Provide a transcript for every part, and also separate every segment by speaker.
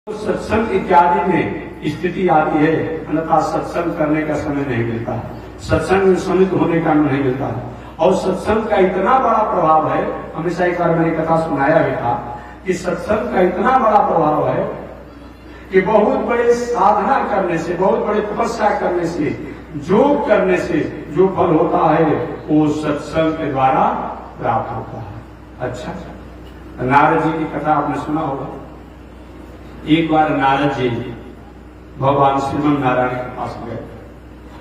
Speaker 1: सत्संग इत्यादि में स्थिति आती है, अन्यथा सत्संग करने का समय नहीं मिलता है, सत्संग में सम्मिलित होने का नहीं मिलता है। और सत्संग का इतना बड़ा प्रभाव है, हमेशा एक बार मैंने कथा सुनाया भी था कि सत्संग का इतना बड़ा प्रभाव है कि बहुत बड़े साधना करने से, बहुत बड़े तपस्या करने से, योग करने से जो फल होता है वो सत्संग के द्वारा प्राप्त होता है। अच्छा, नारद जी की कथा आपने सुना होगा। एक बार नारद जी भगवान श्रीमन नारायण के पास गए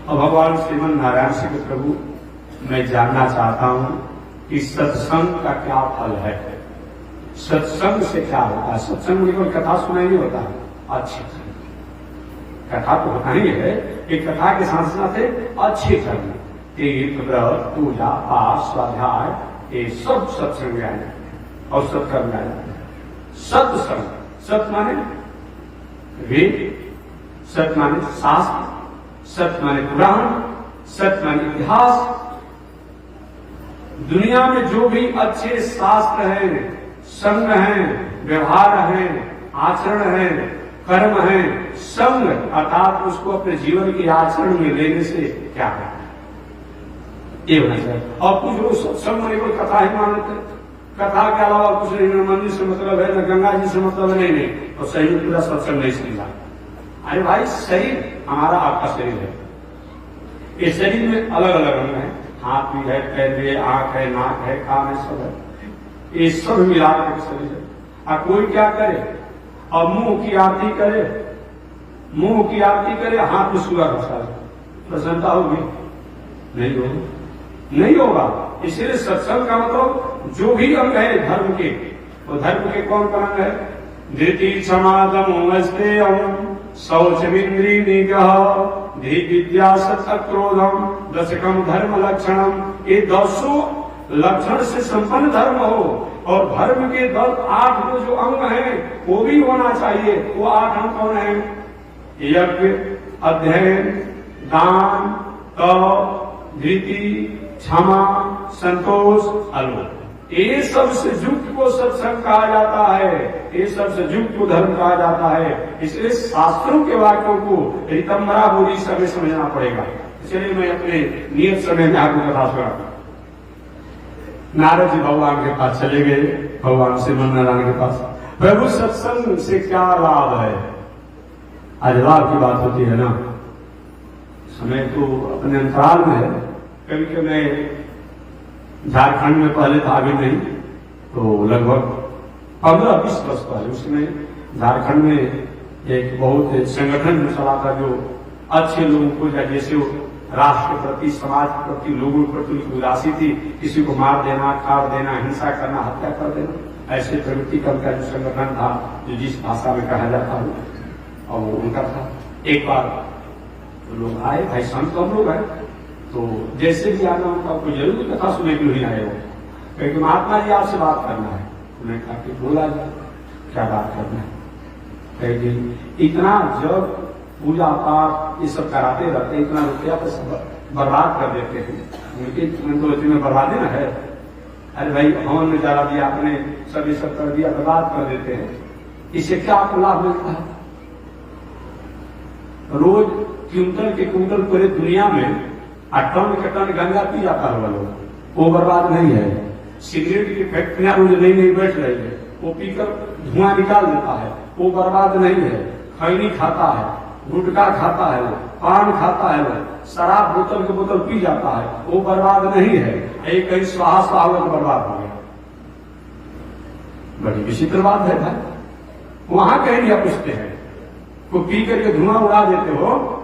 Speaker 1: और भगवान श्रीमन नारायण से कि प्रभु मैं जानना चाहता हूं कि सत्संग का क्या फल है, सत्संग से क्या होता है। सत्संग में कोई कथा सुनाई नहीं होता है, अच्छी कथा तो होता ही है, एक कथा के साथ साथ अच्छे कर्म, तीर्थ व्रत पूजा पाठ स्वाध्याय ये सब सत्संग में आ जाते हैं और सत्कर्म में आ जाते हैं। सत्संग, सत माने वेद, सत माने शास्त्र, सत माने पुराण, सत माने इतिहास। दुनिया में जो भी अच्छे शास्त्र हैं, संग हैं, व्यवहार हैं, आचरण हैं, कर्म हैं, संग अर्थात उसको अपने जीवन के आचरण में लेने से क्या है ये होना चाहिए। और कुछ लोग सत्संग में कोई कथा ही मान लेते हैं, कथा के अलावा कुछ नहीं, न मंदिर से मतलब है, न गंगा जी से मतलब है, नहीं और सही में पूरा सत्संग नहीं समझा। अरे भाई शरीर हमारा आपका शरीर है, ये शरीर में अलग अलग अंग है, हाथ भी है, पैर भी है, आंख है, नाक है, कान है, सब है, ये सब मिलाकर शरीर है। और कोई क्या करे और मुंह की आरती करे, मुंह की आरती करे, हाथ में सुगा घसा ले, प्रसन्नता होगी? नहीं होगी, नहीं होगा। इसलिए सत्संग का मतलब जो भी अंग है धर्म के, तो धर्म के कौन कौन अंग है? धृति क्षमादम अस्तेयम शौचमिंद्री निग्रह धी विद्या सत्य क्रोधम दशकम धर्म लक्षणम। ये 10 लक्षण से संपन्न धर्म हो, और धर्म के 8 जो अंग हैं वो भी होना चाहिए। वो 8 अंग कौन है? यज्ञ, अध्ययन, दान, तप, धृति, क्षमा, संतोष, अलोक। ये सबसे युक्त को सत्संग कहा जाता है, ये सबसे युक्त को धर्म कहा जाता है। इसलिए शास्त्रों के वाक्यों को रितंबरा बोली समय समझना पड़ेगा। इसलिए मैं अपने नियत समय में आपको कथा सुनाता। नारद जी भगवान के पास चले गए, भगवान श्रीमन नारायण के पास। प्रभु सत्संग से क्या लाभ है? आज लाभ की बात होती है ना, समय तो अपने अंतराल में है। कभी कभी मैं झारखंड में पहले था, अभी नहीं, तो लगभग 15-20 वर्ष पहले उसमें झारखंड में एक बहुत संगठन चला था जो अच्छे लोगों को, जैसे राष्ट्र के प्रति, समाज के प्रति, लोगों के प्रति उदासी थी, किसी को मार देना, काट देना, हिंसा करना, हत्या कर देना, ऐसे प्रवृत्ति का जो संगठन था, जो जिस भाषा में कहा जाता है, और वो उनका था। एक बार तो लोग आए, भाई संत हम लोग आए, तो जैसे भी आना उनका कोई जरूर कथा सुनने के लिए आए हो, क्योंकि महात्मा जी आपसे बात करना है। उन्हें कहा कि बोला जी क्या बात करना है? कहेगी इतना जब पूजा पाठ ये सब कराते रहते, इतना रुपया तो बर्बाद कर देते हैं, उनके में बर्बादी ना है। अरे भाई हवन में जरा दिया आपने, सब ये सब कर दिया, बर्बाद कर देते हैं, इससे क्या आपको लाभ मिलता है? रोज क्विंटल के क्विंटल पूरे दुनिया में 8 टन के टन गंगा पी जाता है लोग, वो बर्बाद नहीं है। सिगरेट की फैक्ट्रियां रोज नई नई बैठ रही है, वो पीकर धुआं निकाल देता है, वो बर्बाद नहीं है। खैनी खाता है, गुटखा खाता है, पान खाता है, शराब बोतल के बोतल पी जाता है, वो बर्बाद नहीं है। एक कहीं स्वाहा स्वाहा बर्बाद हो गया, बड़ी विचित्र बात है भाई। वहां कहीं नहीं पूछते हैं, को पी करके धुआं उड़ा देते हो,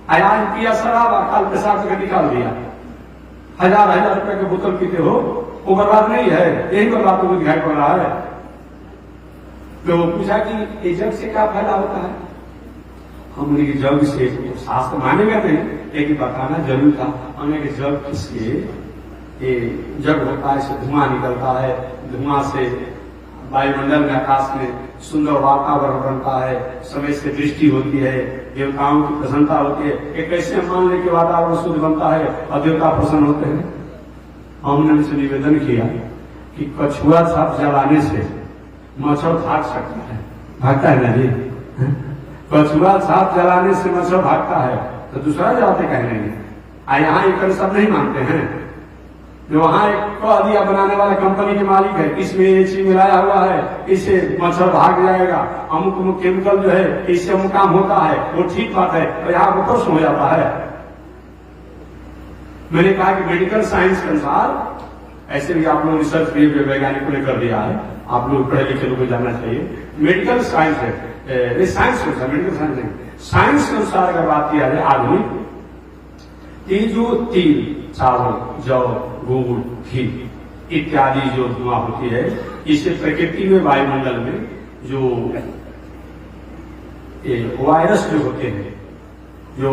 Speaker 1: आज पिया शराब, काल पेशाब करके निकाल दिया, 1000-1000 रुपए के बोतल पीते हो, वो बर्बाद नहीं है, यही बर्बाद को दिखाई पड़ रहा है। तो पूछा कि ये जग से क्या फायदा होता है? हमने कि जग से शास्त्र मानेगा नहीं, लेकिन बताना जरूर था। हमने कि जग किसके, ये जग होता है, इससे धुआं निकलता है, धुआं से वायुमंडल में, आकाश में सुंदर वातावरण बनता है, समय से दृष्टि होती है, देवताओं की प्रसन्नता होती है। एक कैसे मान ले कि वातावरण शुद्ध बनता है और देवता प्रसन्न होते हैं? हमने उनसे निवेदन किया कि कछुआ छाप जलाने से मच्छर भाग सकता है, भागता है ना जी। कछुआ सांप जलाने से मच्छर भागता है तो दूसरा जलाते कह नहीं। यहाँ एक सब नहीं मानते हैं। जो वहां एक कह दिया बनाने वाला कंपनी के मालिक है, इसमें ये चीज मिलाया हुआ है, इससे मच्छर भाग जाएगा, अमुक अमुक केमिकल जो है इससे अमुक काम होता है, वो ठीक बात है, तो यहाँ को प्रश्न हो जाता है। मैंने कहा कि मेडिकल साइंस के अनुसार, ऐसे भी आप लोग रिसर्च भी वैज्ञानिकों ने कर दिया है, आप लोग पढ़े लिखे लोग को जानना चाहिए। मेडिकल साइंस है, साइंस के अनुसार, मेडिकल साइंस नहीं, साइंस के अनुसार अगर बात किया जाए आधुनिक, ये जो तिल, चावल, जौ, गुड़, घी इत्यादि जो धुआं होती है, इससे प्रकृति में, वायुमंडल में जो वायरस जो होते हैं, जो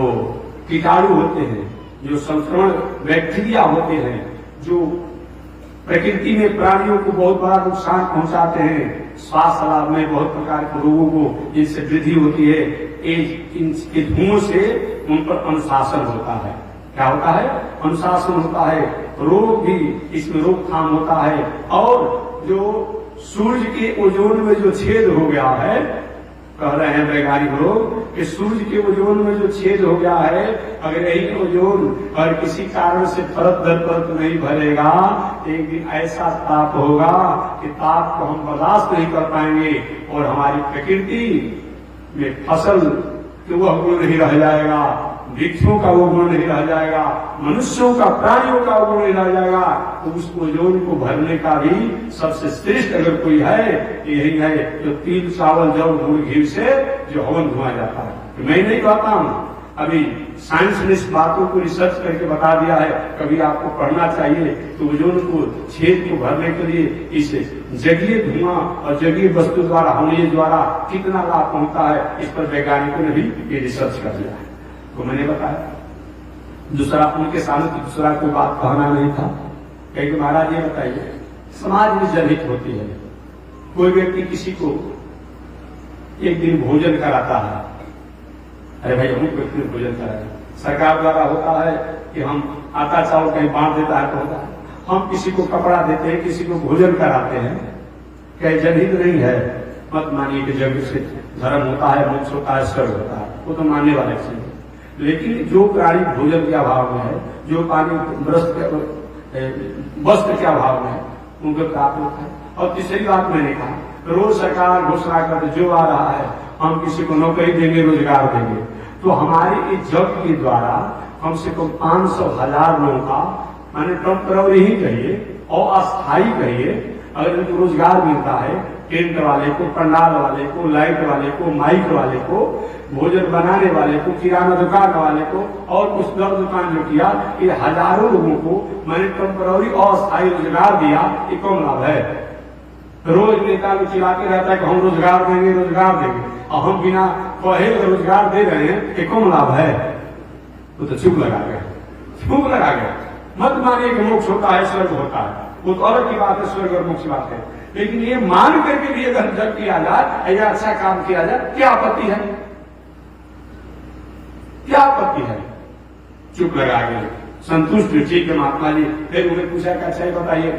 Speaker 1: कीटाणु होते हैं, जो संक्रमण बैक्टीरिया होते हैं, जो प्रकृति में प्राणियों को बहुत बड़ा नुकसान पहुंचाते हैं, श्वास लाभ में बहुत प्रकार के रोगों को जिनसे वृद्धि होती है, इनके धुओं से उन पर अनुशासन होता है। क्या होता है? अनुशासन होता है। रोग भी इसमें रोकथाम होता है। और जो सूर्य के ओजोन में जो छेद हो गया है, कह रहे हैं वैज्ञानिक लोग कि सूर्य के ओजोन में जो छेद हो गया है, अगर यही ओजोन और किसी कारण से परत दर परत नहीं भरेगा, एक दिन ऐसा ताप होगा कि ताप को हम बर्दाश्त नहीं कर पाएंगे और हमारी प्रकृति में फसल कि वह गुण नहीं रह जाएगा, वृक्षों का वो गुण नहीं रह जाएगा, मनुष्यों का, प्राणियों का वो गुण नहीं रह जाएगा। तो उस ओजोन को भरने का भी सबसे श्रेष्ठ अगर कोई है, यही है जो तिल, चावल, जौ, गुड़, घी से जो हवन धुआ जाता है। तो मैं नहीं कहता हूं, अभी साइंस ने इस बातों को रिसर्च करके बता दिया है, कभी आपको पढ़ना चाहिए। तो ओजोन को, छेद को भरने के लिए इस जलीय धुआं और जलीय वस्तु द्वारा, हमले द्वारा कितना लाभ पहुंचता है, इस पर वैज्ञानिकों ने भी ये रिसर्च कर दिया है। तो मैंने बताया दूसरा, उनके सामने दूसरा कोई बात कहना नहीं था। कहीं कि महाराज ये बताइए, समाज में जनहित होती है, कोई व्यक्ति किसी को एक दिन भोजन कराता है, अरे भाई हम व्यक्ति भोजन कराए, सरकार द्वारा होता है कि हम आटा चावल कहीं बांट देता है तो होता है, हम किसी को कपड़ा देते हैं, किसी को भोजन कराते हैं, क्या जनहित नहीं है? मत मानिए कि जग से धर्म होता है, मोक्ष होता है, स्वर्ग होता है, वो तो मानने वाले चीज है। लेकिन जो प्राणी भोजन के अभाव में है, जो पानी वस्त्र के अभाव में है, उनको प्राप्त होता है। और तीसरी बात मैंने कहा, रोज सरकार घोषणा करते जो आ रहा है, हम किसी को नौकरी देंगे, रोजगार देंगे, तो हमारे इस जग के द्वारा कम से कम 500,000 लोगों का, माने टेम्पररी ही कहिए और अस्थायी कहिए, अगर उनको रोजगार मिलता है, टेंट वाले को, पंडाल वाले को, लाइट वाले को, माइक वाले को, भोजन बनाने वाले को, किराना दुकान वाले को और कुछ दर दुकान जो किया, ये हजारों लोगों को मैंने टेम्पररी और अस्थायी रोजगार दिया, ये कौन लाभ है? रोज नेता लोग चिल्लाते रहता है कि हम रोजगार देंगे, रोजगार देंगे, और हम बिना कहे रोजगार दे रहे हैं, ये कौन लाभ है? वो तो चुप लगा गया, चुप लगा गया। मत मानिए कि मोक्ष होता है, स्वर्ग होता है, वो तो अलग की बात है, स्वर्ग और मोक्ष की बात है। लेकिन ये मान करके भी अगर जब किया जाए या अच्छा काम किया जाए, क्या आपत्ति है? क्या आपत्ति है? चुप लगा गए, संतुष्ट, ठीक है महात्मा जी। फिर उन्हें पूछा कि अच्छा ये बताइए,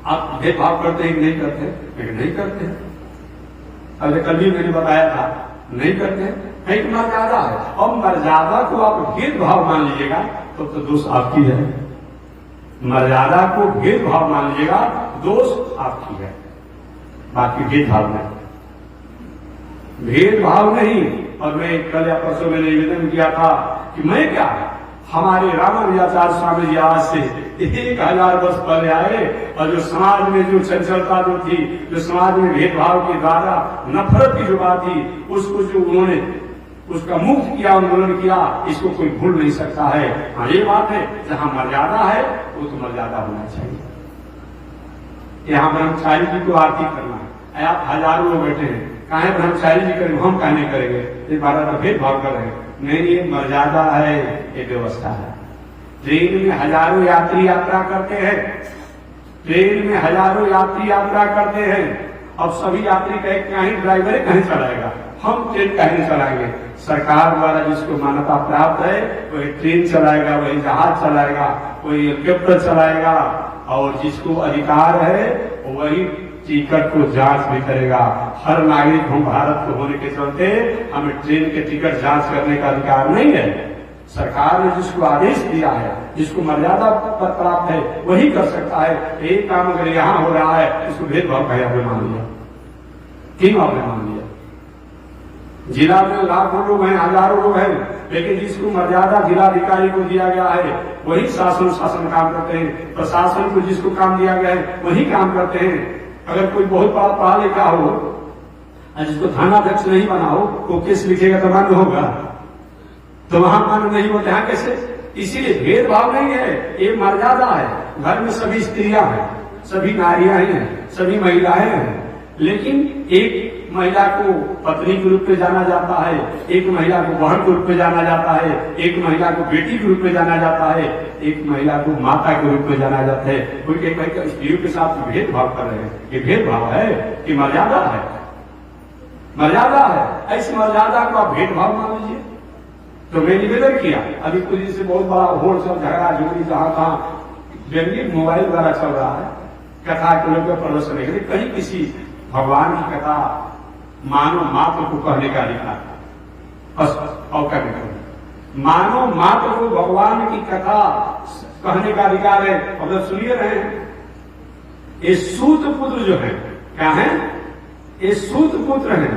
Speaker 1: आप भेदभाव करते हैं कि नहीं करते? लेकिन नहीं करते हैं। अरे कल भी मैंने बताया था, नहीं करते हैं। एक मर्यादा है, और मर्यादा को आप भेदभाव मान लीजिएगा तो दोष आपकी है। मर्यादा को भेदभाव मान लीजिएगा, दोष आपकी है, बाकी भेदभाव नहीं, भेदभाव नहीं। और मैं कल या परसों में निवेदन किया था कि मैं क्या, हमारे रामानुजाचार्य स्वामी जी आज से 1000 वर्ष पहले आए, और जो समाज में जो चंचलता जो थी, जो समाज में भेदभाव के द्वारा नफरत की जो बात थी, उसको जो उन्होंने उसका मुक्त किया, आंदोलन किया, इसको कोई भूल नहीं सकता है। हाँ, ये बात है, जहां मर्यादा है वो तो मर्यादा होना चाहिए। यहाँ ब्रह्मचारी जी को आरती करना है, आप हजारों लोग बैठे हैं, काहे ब्रह्मचारी जी करेंगे, हम कहने करेंगे, ये बात तो भेदभाव कर रहे हैं। नहीं, ये मर्यादा है, ये व्यवस्था है। ट्रेन में हजारों यात्री यात्रा करते हैं, ट्रेन में हजारों यात्री यात्रा करते हैं, अब सभी यात्री कहे कहीं ड्राइवर कहीं चलाएगा, हम ट्रेन कहीं चलाएंगे। सरकार द्वारा जिसको मान्यता प्राप्त है वही ट्रेन चलाएगा, वही जहाज चलाएगा, वही हेलीकॉप्टर चलाएगा, और जिसको अधिकार है वही टिकट को जांच भी करेगा। हर नागरिक हम भारत को होने के चलते हमें ट्रेन के टिकट जांच करने का अधिकार नहीं है। सरकार ने जिसको आदेश दिया है, जिसको मर्यादा पर प्राप्त है, वही कर सकता है। एक काम अगर यहाँ हो रहा है, इसको भेदभाव का आपने मान लिया, क्यों आपने मान लिया? जिला में लाखों लोग हैं, हजारों लोग हैं, लेकिन जिसको मर्यादा जिलाधिकारी को दिया गया है वही शासन काम करते हैं। प्रशासन को जिसको काम दिया गया है वही काम करते हैं। अगर कोई बहुत बड़ा पढ़ा लिखा हो और जिसको थानाध्यक्ष नहीं बना हो, वो केस लिखेगा तो मान्य होगा, तो वहां मान्य नहीं होते हैं कैसे? इसीलिए भेदभाव नहीं है, ये मर्यादा है। घर में सभी स्त्रियां हैं, सभी नारियां हैं, सभी महिलाएं हैं, लेकिन एक महिला को पत्नी के रूप में जाना जाता है, एक महिला को बहन के रूप में जाना जाता है, एक महिला को बेटी के रूप में जाना जाता है, एक महिला को माता के रूप में जाना जाता है। कोई कहकर स्त्रियों के साथ भेदभाव कर रहे हैं, ये भेदभाव है कि मर्यादा है? मर्यादा है। ऐसी मर्यादा को आप भेदभाव मान लीजिए। तो मैं निवेदन किया, अभी कुछ दिन से बहुत बड़ा होलसेल झगड़ा झुगड़ी जहां तहां मोबाइल द्वारा चल रहा है, कथा के लोग प्रदर्शन के लिए कहीं किसी भगवान की कथा मानव मात्र को कहने का अधिकार मानव मात्र को भगवान की कथा कहने का अधिकार है। अब सुनिए रहे, ये सूत पुत्र जो है, क्या है? ये सूत पुत्र है,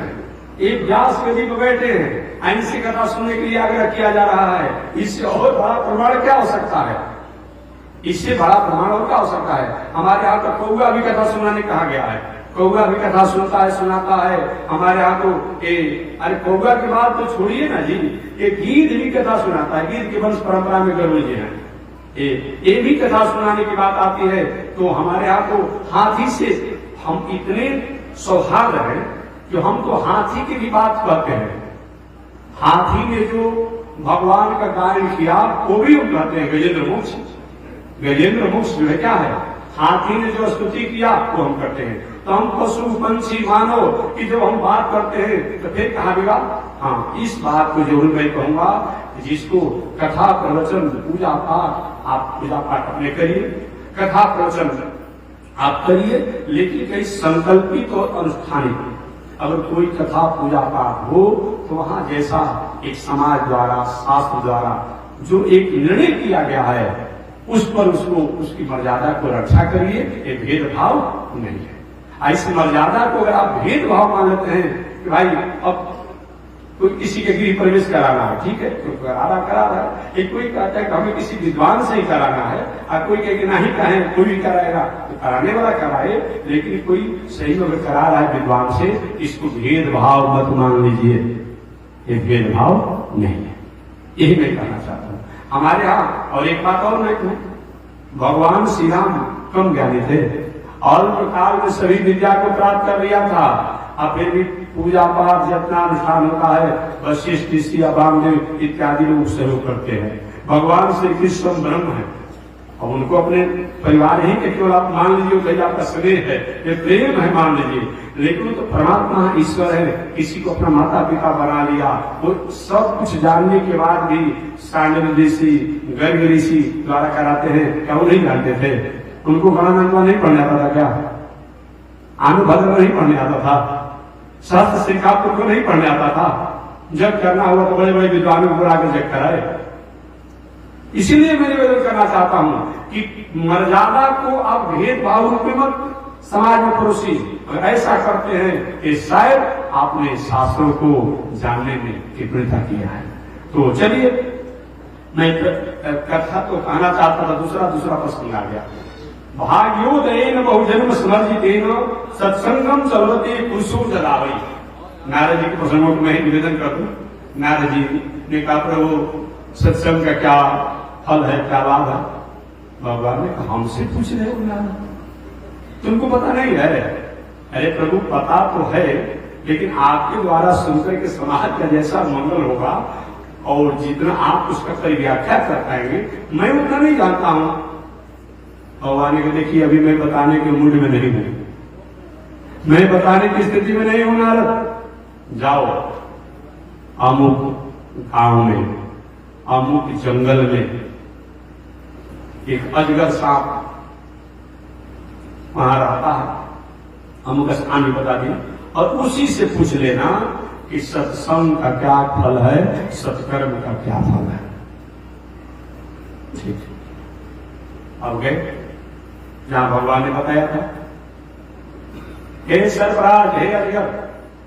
Speaker 1: एक व्यास गदी में बैठे हैं, ऐसी कथा सुनने के लिए आग्रह किया जा रहा है। इससे और बड़ा प्रमाण क्या हो सकता है? इससे बड़ा प्रमाण और क्या हो सकता है? हमारे यहाँ तो कौआ भी कथा सुनाने कहा गया है, कौआ भी कथा सुनता है, सुनाता है। हमारे यहाँ तो अरे कौआ की बात तो छोड़िए ना जी, ये गीध भी कथा सुनाता है। गीध की वंश परंपरा में गरुड़ जी है, ये भी कथा सुनाने की बात आती है। तो हमारे यहाँ तो हाथी से हम इतने सौहार्द हैं कि हम तो हाथी की भी बात कहते हैं। हाथी ने जो भगवान का गायन किया वो भी हम कहते हैं गजेंद्र मोक्ष। गजेंद्र मोक्ष जो है क्या है? हाथी ने जो स्तुति किया वो हम करते हैं। तो हम पशु पंछी मानो कि जब हम बात करते हैं तो फिर कहा गया? हाँ, इस बात को जरूर मैं कहूंगा, जिसको कथा प्रवचन पूजा पाठ, आप पूजा पाठ अपने करिए, कथा प्रवचन आप करिए, लेकिन कई संकल्पित और अनुष्ठानिक। अगर कोई कथा पूजा पाठ हो तो वहां जैसा एक समाज द्वारा, शास्त्र द्वारा जो एक निर्णय किया गया है, उस पर उसको उसकी मर्यादा को रक्षा करिए। ये भेदभाव नहीं है। ऐसी मर्यादा को अगर आप भेदभाव मान लेते हैं कि भाई अब कोई किसी के गृह प्रवेश कराना है, ठीक है, कोई करा रहा है, एक कोई कहता है कि हमें किसी विद्वान से ही कराना है, और कोई कहे कि नहीं कहें कोई भी कराएगा, तो कराने वाला कराए, लेकिन कोई सही में अगर करा रहा है विद्वान से, इसको भेदभाव मत मान लीजिए। ये भेदभाव नहीं है, यही मैं कहना चाहता हूँ हमारे यहाँ। और एक बात और मैं कहूं, भगवान श्री राम कम ज्ञानी थे, अल्प काल में सभी विद्या को प्राप्त कर लिया था, और फिर भी पूजा पाठ जितना अनुष्ठान होता है वशिष्ठ ऋषि अभामदेव इत्यादि लोग सहयोग करते हैं। भगवान श्री कृष्ण ब्रह्म है और उनको अपने परिवार ही के केवल आप मान लीजिए, कहीं आपका स्नेह है, ये प्रेम है मान लीजिए, लेकिन तो परमात्मा ईश्वर है। किसी को अपना माता पिता बना लिया, वो सब कुछ जानने के बाद भी सांडव ऋषि, गर्ग ऋषि द्वारा कराते हैं, क्या वो नहीं जानते थे? उनको गणानंदा नहीं पढ़ने आता था क्या? आनुभद्र नहीं पढ़ने आता था? शास्त्र श्रीकापुर को नहीं पढ़ने आता था? जब करना हुआ तो बड़े बड़े विद्वानों को बुलाकर जग कराए। इसीलिए मैं निवेदन करना चाहता हूं कि मर्यादा को आप भेदभाव रूप में मत समाज में परोसी। अगर ऐसा करते हैं कि शायद आपने शास्त्रों को जानने में कृपणता किया है। तो चलिए, मैं कथा तो कहना चाहता था, दूसरा प्रश्न आ गया। भाग्योदयेन बहुजन्म समर्जितेन सत्संगम चलते पुरुषो जलावई। नारद जी के प्रसंगों को मैं निवेदन कर दूं। नारद जी ने कहा, प्रभु सत्संग का क्या फल है, क्या लाभ है? भगवान ने कहा, हमसे पूछ रहे हो नारद, तुमको पता नहीं है? अरे प्रभु पता तो है, लेकिन आपके द्वारा सुनकर के समाज का जैसा मंगल होगा और जितना आप उसका परिव्याख्या कर पाएंगे, मैं उतना नहीं जानता हूं। भगवान ने देखिए, अभी मैं बताने के मूड में नहीं हूं, मैं बताने की स्थिति में नहीं हूं नारद। जाओ अमुक गांव में, अमुक जंगल में एक अजगर सांप वहां रहता है, अमुक स्थान भी बता दिया, और उसी से पूछ लेना कि सत्संग का क्या फल है, सत्कर्म का क्या फल है। ठीक, अब गए जहां भगवान ने बताया था, हे सर्पराज, हे अजगर,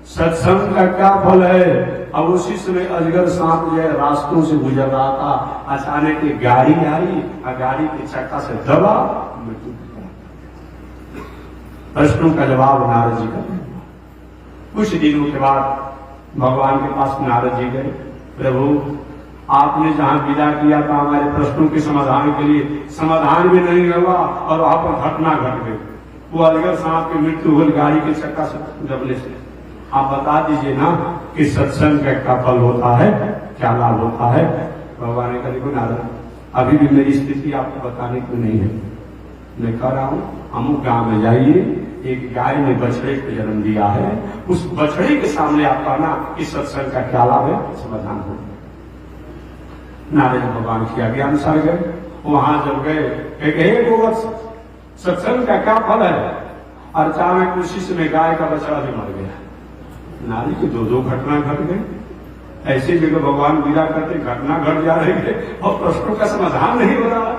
Speaker 1: सत्संग का क्या फल है। अब उसी समय अजगर सांप जो है रास्तों से गुजर रहा था, अचानक एक गाड़ी आई और गाड़ी के चक्का से दबा, मृत्यु। प्रश्नों का जवाब नारद जी का। कुछ दिनों के बाद भगवान के पास नारद जी गए, प्रभु आपने जहां विदा किया था हमारे प्रश्नों के समाधान के लिए, समाधान भी नहीं हुआ और वहां पर घटना घट गई। वो अजगर सांप की मृत्यु हुई गाड़ी के चक्का से दबने से। आप बता दीजिए ना कि सत्संग का क्या फल होता है, क्या लाभ होता है। भगवान ने कहा देखो नारद, अभी भी मेरी स्थिति आपको बताने की नहीं है, मैं कह रहा हूं अमुक गांव में जाइए, एक गाय ने बछड़े को जन्म दिया है, उस बछड़े के सामने आप कहना कि सत्संग का क्या लाभ है, समाधान हो। नारद भगवान की आज्ञा अनुसार गए। वहां जब गए, एक गोवत्स, सत्संग का क्या फल है। अचानक उसी समय गाय का बछड़ा भी मर गया। नारी की दो घटना घट गई। ऐसी जगह भगवान विदा करते घटना घट जा रही है और प्रश्नों का समाधान नहीं हो रहा।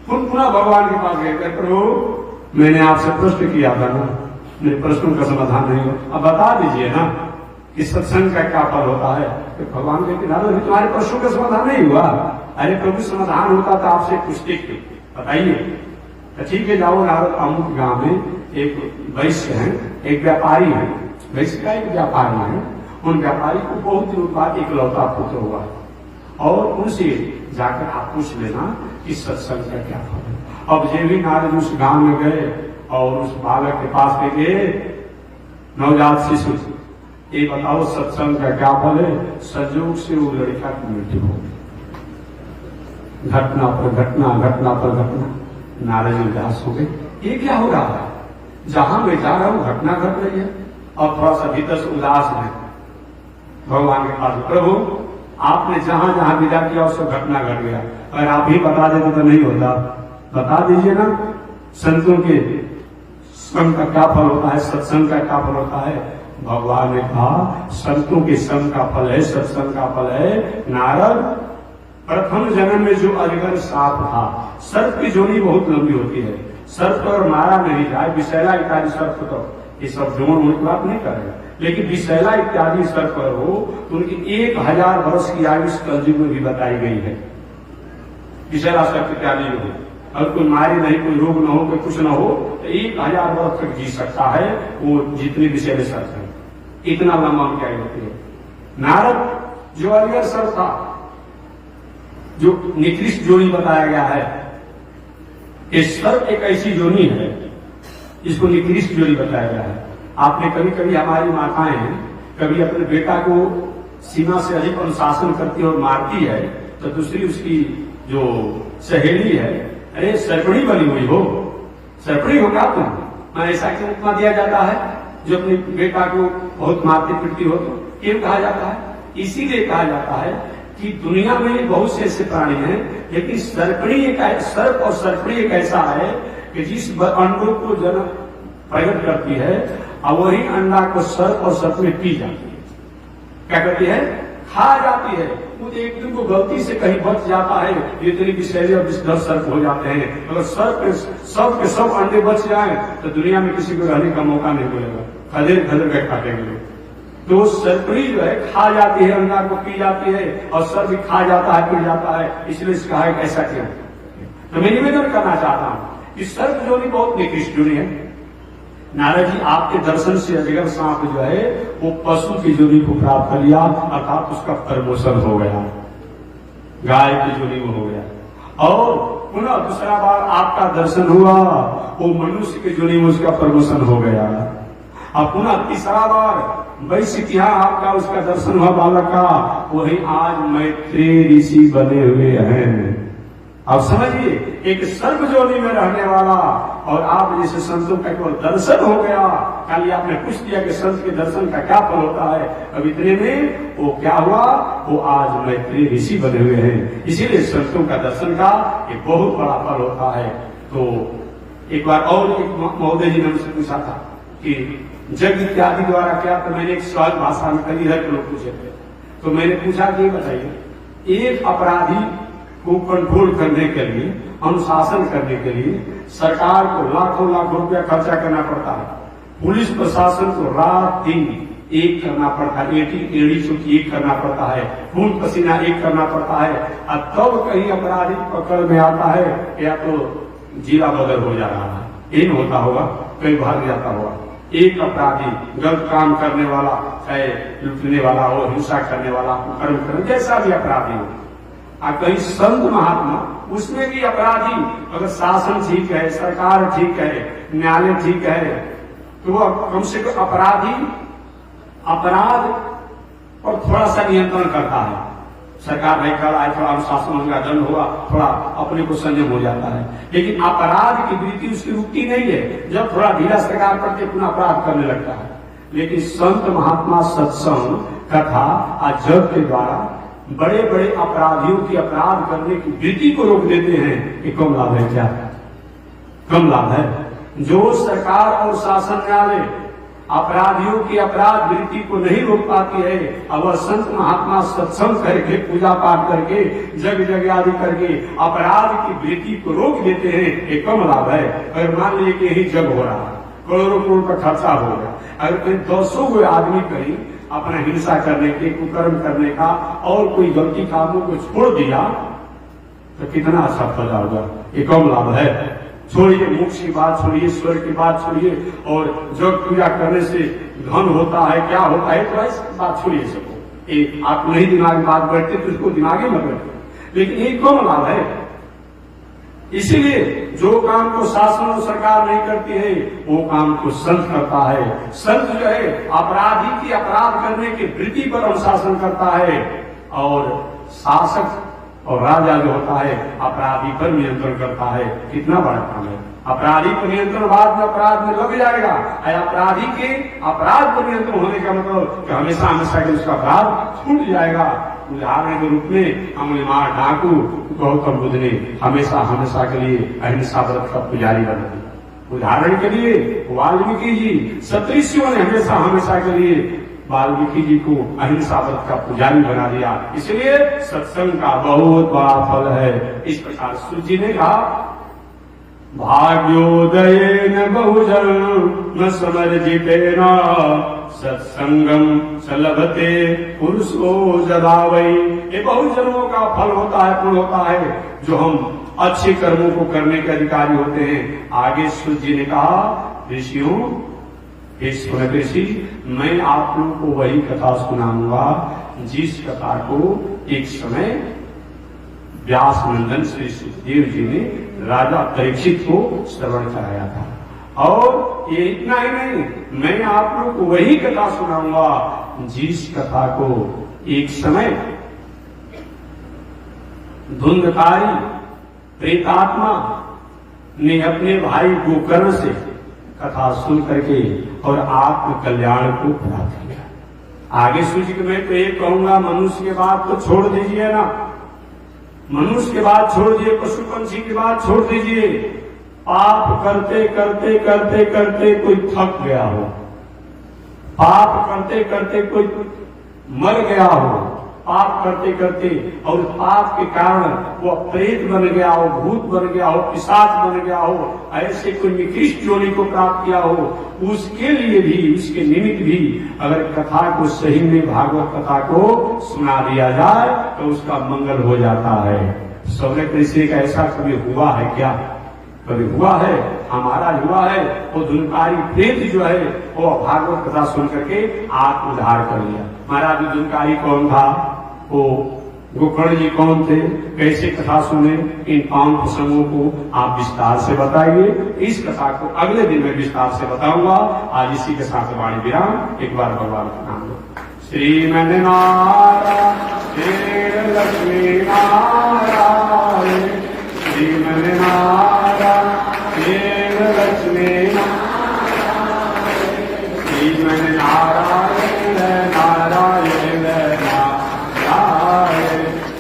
Speaker 1: पुनः भगवान के पास गए, प्रभु मैंने आपसे प्रश्न किया था ना, मेरे प्रश्नों का समाधान नहीं हो, अब बता दीजिए ना कि सत्संग का क्या फल होता है। तो भगवान कहते नारद तुम्हारे प्रश्नों का समाधान नहीं हुआ। अरे प्रभु समाधान होता था आपसे पूछते थे, बताइए। ठीक है जाओ नारद, अमुक गांव में एक वैश्य है, एक व्यापारी है, वैश्य का एक व्यापार में है। उन व्यापारी को बहुत दिनों बाद इकलौता पुत्र हुआ और उनसे जाकर आप पूछ लेना कि सत्संग का क्या फल है। अब जे भी नारद उस गांव में गए और उस बालक के पास गए, नवजात शिशु, ये बताओ सत्संग का क्या फल है। संयोग से वो लड़का की मृत्यु हो गई। घटना पर घटना, घटना पर घटना। नारद जी उदास हो गए, ये क्या हो रहा है, जहां मैं जा रहा हूं घटना घट रही है। और थोड़ा सा भीतर से उदास है भगवान के पास, प्रभु आपने जहां जहां विदा किया उससे घटना घट गया, अगर आप ही बता देते तो नहीं होता, बता दीजिए ना संतों के संग का क्या फल होता है, सत्संग का क्या फल होता है। भगवान ने कहा संतों के संग का फल है, सत्संग का फल है। नारद, प्रथम जन्म में जो अजगर सांप था, सर्प की जोनी बहुत लंबी होती है, सर्प और मारा नहीं जाए, विषैला इत्यादि सर्प, तो ये सब जोड़ उनकी बात नहीं करेगा, लेकिन विषैला इत्यादि सर्प हो तो उनकी 1000 वर्ष की आयु कलयुग में भी बताई गई है। विषैला सर्प इत्यादि हो, और कोई मारी नहीं, कोई रोग न हो, कोई कुछ न हो, तो 1000 वर्ष तक जी सकता है वो जितने विषैले सर्प है, इतना लंबा उनकी आयु होती है। नारद जो अजगर सर्प था, जो निकृष्ट जोनी बताया गया है, इस सर्प एक ऐसी जोनी है इसको निकृष्ट जोनी बताया गया है। आपने कभी कभी हमारी माताएं कभी अपने बेटा को सीमा से अधिक अनुशासन करती है और मारती है, तो दूसरी उसकी जो सहेली है, अरे सर्पणी बनी हुई हो, सर्पणी हो क्या तुम, ऐसा क्यों उपमा दिया जाता है जो अपने बेटा को बहुत मारती पिटती हो, तो क्यों कहा जाता है। इसीलिए कहा जाता है कि दुनिया में बहुत से ऐसे प्राणी हैं, लेकिन सर्पणी एक, सर्प और सर्पणी एक ऐसा है कि जिस अंडों को जन्म प्रकट करती है और वही अंडा को सर्प और सर्पणी पी जाती है। क्या करती है, खा जाती है। मुझे एक दिन को गलती से कहीं बच जाता है, इतनी विषैले और विषधर सर्प हो जाते हैं। अगर सर्प के सब अंडे बच जाए तो दुनिया में किसी को रहने का मौका नहीं मिलेगा, खदेड़ खदेड़ के काटेंगे। तो सर्पणी जो है खा जाती है, अंडा को पी जाती है, और सर्प भी खा जाता है, पी जाता है। इसलिए इसका है ऐसा क्यों। तो मैं निवेदन करना चाहता हूं कि सर्प जोनी बहुत निकृष्ट जोनी है। नारद जी आपके दर्शन से अजगर सांप जो है वो पशु की जोनी को प्राप्त कर लिया, अर्थात उसका प्रमोशन हो गया, गाय की जोनी में हो गया। और पुनः दूसरा बार आपका दर्शन हुआ, वो मनुष्य की जोनी में उसका प्रमोशन हो गया। और पुनः तीसरा बार वैश्य की यहाँ आपका उसका दर्शन हुआ बालक का, वही आज मैत्रेय ऋषि बने हुए हैं। अब समझिए, एक सर्प जोनी में रहने वाला और आप जैसे संतों का केवल दर्शन हो गया। कल आपने पूछ दिया कि संत के दर्शन का क्या फल होता है, अब इतने में वो क्या हुआ, वो आज मैत्रेय ऋषि बने हुए हैं। इसीलिए संतों का दर्शन का एक बहुत बड़ा फल होता है। तो एक बार और एक महोदय जी ने मुझसे पूछा था, कि जग इत्यादि द्वारा क्या, तो मैंने एक सहज भाषा में कही है, तो लोग पूछे थे, तो मैंने पूछा कि ये बताइए, एक अपराधी को कंट्रोल करने के लिए, अनुशासन करने के लिए सरकार को लाखों लाखों रुपया खर्चा करना पड़ता है, पुलिस प्रशासन को रात दिन एक करना पड़ता है, एड़ी चुकी एक करना पड़ता है, खून पसीना एक करना पड़ता है, और तब कहीं अपराधी पकड़ में आता है, या तो जिला बदल हो जा रहा है, ये होता होगा, कहीं भाग जाता होगा। एक अपराधी गलत काम करने वाला, चाहे लूटने वाला हो, हिंसा करने वाला, कर्म करने, जैसा भी अपराधी हो, और कहीं संत महात्मा, उसमें भी अपराधी, अगर शासन ठीक है, सरकार ठीक है, न्यायालय ठीक है, तो वो कम से कम अपराध पर थोड़ा सा नियंत्रण करता है। सरकार नहीं कर आए, थोड़ा अनुशासन होगा, दंड होगा, थोड़ा अपने को संयम हो जाता है, लेकिन अपराध की वृत्ति उसकी रुकती नहीं है। जब थोड़ा ढीला सरकार करके पुनः अपराध करने लगता है। लेकिन संत महात्मा सत्संग, कथा और जप के द्वारा बड़े बड़े अपराधियों की अपराध करने की वृत्ति को रोक देते हैं। ये कम लाभ है क्या? कम लाभ है। जो सरकार और शासन न्यायालय अपराधियों की अपराध वृत्ति को नहीं रोक पाती है, अब वह संत महात्मा सत्संग करके, पूजा पाठ करके, जग जग आदि करके अपराध की वृत्ति को रोक देते हैं, ये कम लाभ है। अगर मान लीजिए कि यही जग हो रहा, करोड़ों करोड़ का खर्चा हो गया, अगर कहीं 200 गो आदमी कहीं अपना हिंसा करने के, कुकर्म करने का और कोई गलती कामों को छोड़ दिया, तो कितना अच्छा फला होगा। ये कम लाभ है। छोड़िए मोक्ष की बात, छोड़िए स्वर्ग की बात, छोड़िए और जग पूजा करने से धन होता है, क्या होता है, तो ऐसी बात छोड़िए सबको। एक आप नहीं दिमाग में बात बैठते तो उसको दिमागी मत बैठते, लेकिन ये कम लाभ है। इसीलिए जो काम को शासन और सरकार नहीं करती है, वो काम को संत करता है। संत जो है अपराधी की अपराध करने की वृत्ति पर अनुशासन करता है, और शासक और राजा जो होता है अपराधी पर नियंत्रण करता है। कितना बड़ा काम है। अपराधी पर नियंत्रण बाद में अपराध में लग जाएगा, अपराधी के अपराध पर नियंत्रण होने का मतलब कि हमेशा हमेशा के उसका अपराध छूट जाएगा। उदाहरण के रूप में अमलिमार डाकू गौतम बुद्ध ने हमेशा हमेशा के लिए अहिंसा व्रत का पुजारी बना दिया। उदाहरण के लिए वाल्मीकि जी, सतऋषियों ने हमेशा हमेशा के लिए वाल्मीकि जी को अहिंसा व्रत का पुजारी बना दिया। इसलिए सत्संग का बहुत बड़ा फल है। इस प्रकार सूत जी ने कहा, भाग्योदय न बहुजन न समर्जितेन सत्संगम सलभते पुरुषो जदावई। ये बहुजनों का फल होता है, पुण्य होता है, जो हम अच्छे कर्मों को करने के अधिकारी होते हैं। आगे सूत जी ने कहा, ऋषियों, ऋषि, मैं आप लोगों को वही कथा सुनाऊंगा जिस कथा को एक समय व्यास नंदन श्री सुखदेव जी ने राजा परीक्षित को श्रवण कराया था। और ये इतना ही नहीं, मैं आप लोगों को वही कथा सुनाऊंगा जिस कथा को एक समय धुंधकारी प्रेतात्मा ने अपने भाई गोकर्ण से कथा सुन करके और आत्म कल्याण को प्राप्त किया। आगे सूची के मैं तो ये कहूंगा, मनुष्य के बाद तो छोड़ दीजिए ना, मनुष्य के बाद छोड़ दीजिए, पशु पंछी के बाद छोड़ दीजिए। पाप करते करते करते करते कोई थक गया हो, पाप करते करते कोई मर गया हो, पाप करते करते और पाप के कारण वो प्रेत बन गया हो, भूत बन गया हो, पिशाच बन गया हो, ऐसे कोई निकृष्ट योनि को प्राप्त किया हो, उसके लिए भी, उसके निमित्त भी अगर कथा को सही में, भागवत कथा को सुना दिया जाए तो उसका मंगल हो जाता है। सबने किसी का ऐसा कभी हुआ है क्या? कभी हुआ है? हमारा हुआ है। वो धुनकारी प्रेत जो है वो भागवत कथा सुन करके आत्म उद्धार कर लिया। महाराज धुनकारी कौन था? वो गोकर्ण जी कौन थे? कैसे कथा सुने? इन 5 प्रसंगों को आप विस्तार से बताइए। इस कथा को अगले दिन में विस्तार से बताऊंगा। आज इसी के साथ वाणी विराम। एक बार भगवान का नाम लो। श्रीमन नारायण श्री लक्ष्मी नारायण, श्रीमन नारायण श्री लक्ष्मी नारायण, श्रीमन नारायण नारायण नारायण,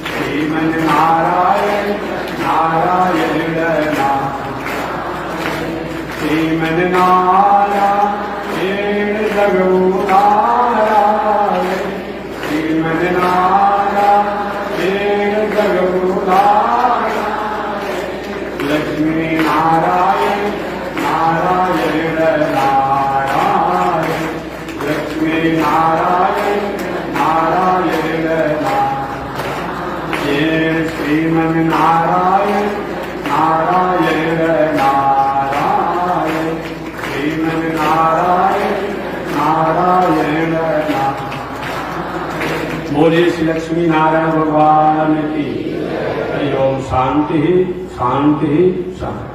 Speaker 1: श्रीमन नारायण नारायण नारायण, श्रीमन नारायण नारायण नारायण नारायण श्रीमन नारायण नारायण नारायण श्रीमन नारायण नारायण नारायण। बोलिए श्री लक्ष्मी नारायण भगवान की। हरि ओम। शांति शांति शांति।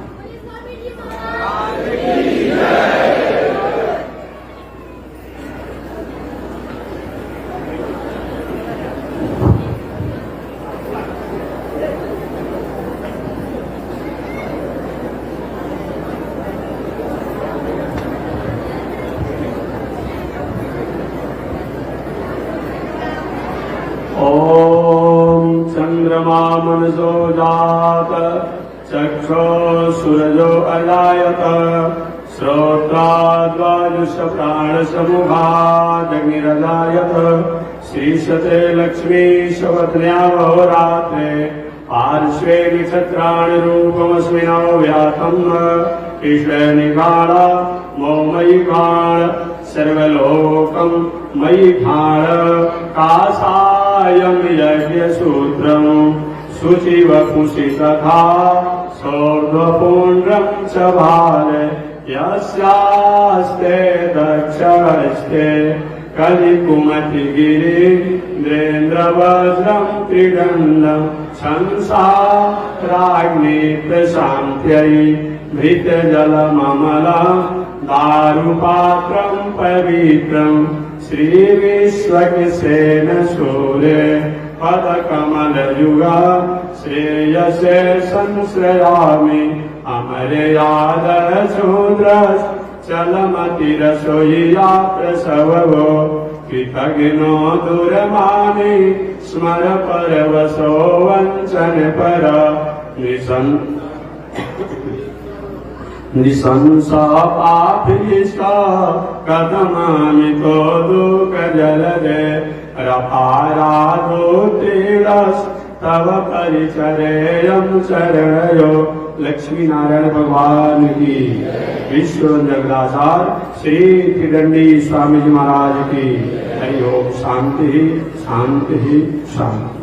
Speaker 1: ओम चंद्रमा मनसो जात चक्षो सूरजो अजायत श्रोत्राद्वायुष प्राण समुखादग्निरजायत श्रीशते लक्ष्मी शवत्न्यावहोरात्रे पार्श्वे नक्षत्राणि रूपमस्मिनो व्यातम् ईश्वे निकाल मोमयि काल सर्वलोकं मयि घाण कासायं यज्ञसूत्रं शुचिवपुषि तथा सौर्ध्वपुण्ड्रं च भार यस्यास्ते दक्षहस्ते कलिकुमतिगिरीन्द्रेन्द्रवज्रं त्रिदण्डं शंसाराग्नि प्रशान्त्यै भृतजलममलं दारुपात्रं पवित्रं श्रीविश्वक्सेन सूर्य पदकमलयुगा श्रेयसे संश्रयामि अमर्यादशूद्रश्चलमतिरसोयिया प्रसवो कृतघ्नो दुरमानि स्मर परवशो वञ्चन पर निशंसापाभिष्टा कथमामितो दुःखजलदे रपाराधोत्रीडस्तव परिचरेयं शरणयो। लक्ष्मी नारायण भगवान की। विश्व जगदाचार श्री त्रिदंडी स्वामी जी महाराज की। हरि ओम। शांति शांति शांति।